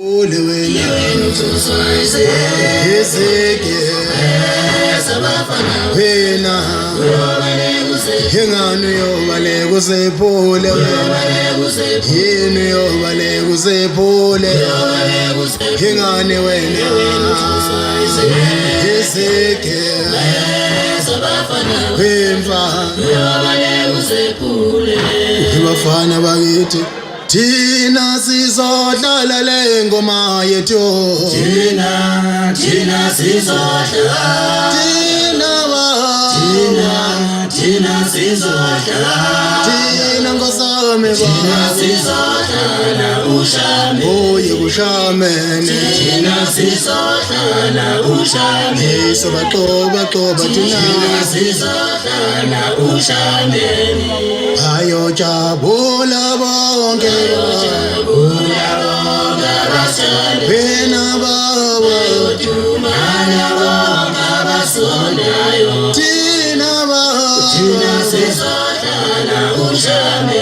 Ole wena Ezeke wena Hengano yobale kusephule yini yobale kusephule Hengane wena Ezeke wemfa Bafana bakithi Thina sizodlala le ngoma yethu Thina sizodlala Thina sizodlala Thina ngosame Thina sizodlala ushame Oye kushamene Thina sizodlala ushame Sobaqoba Thina sizodlala ushame Ayo jabula bonke Wena baba Tumana bonga basondayo Thina baba Thina sizodlala ushame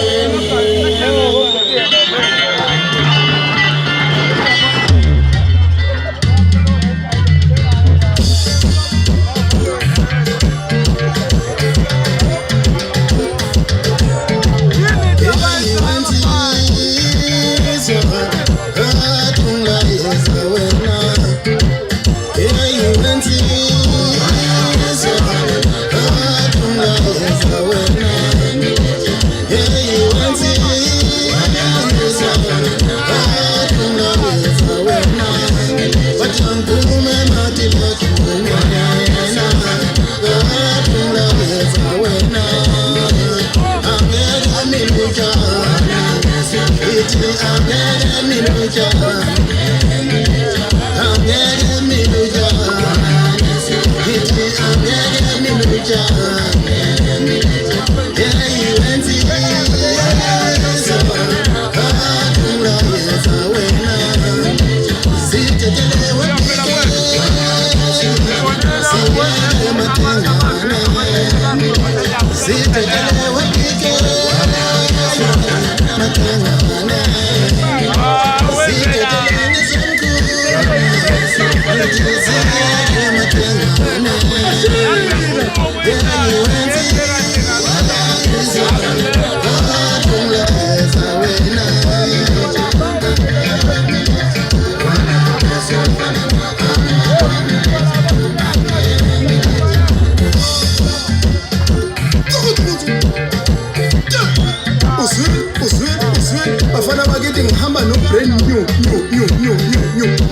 Bafana bakithi ngihamba no brand new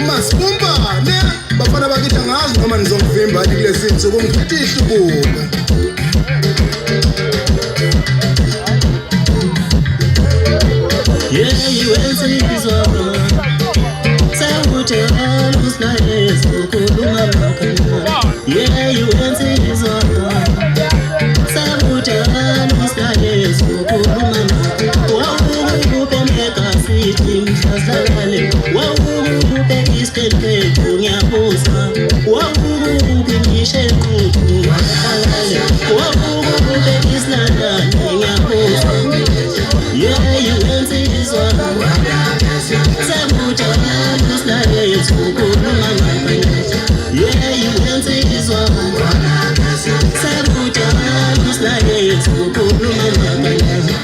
Masibumba ne bafana bakithi angazi noma nizongivimba kulesi insuku ngiphethe ihlubuka Yeah, you answer this one. Sawute alusnaye sokuluma makana. Yeah, you answer this one. Sawute alusnaye sokuluma makana. Wawukupe mekasithi mhlasalale. Wawukupe iskete kunyabusa. Wawukupe mishenqutu mhlasalale. Wawukupe islanda nyabusa. Yeah, you answer this one. Sabuta alusnaye sokuluma makana. Yeah, you answer this one. Sabuta alusnaye sokuluma makana.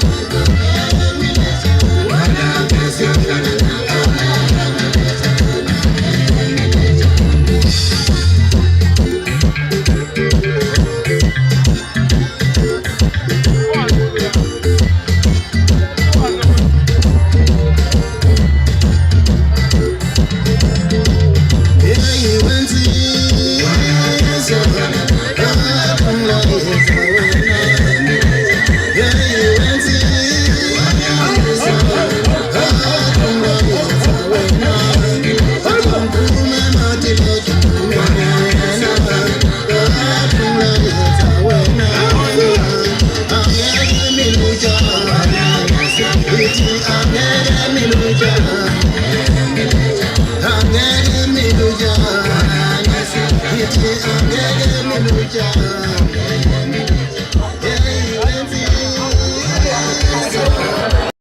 I'm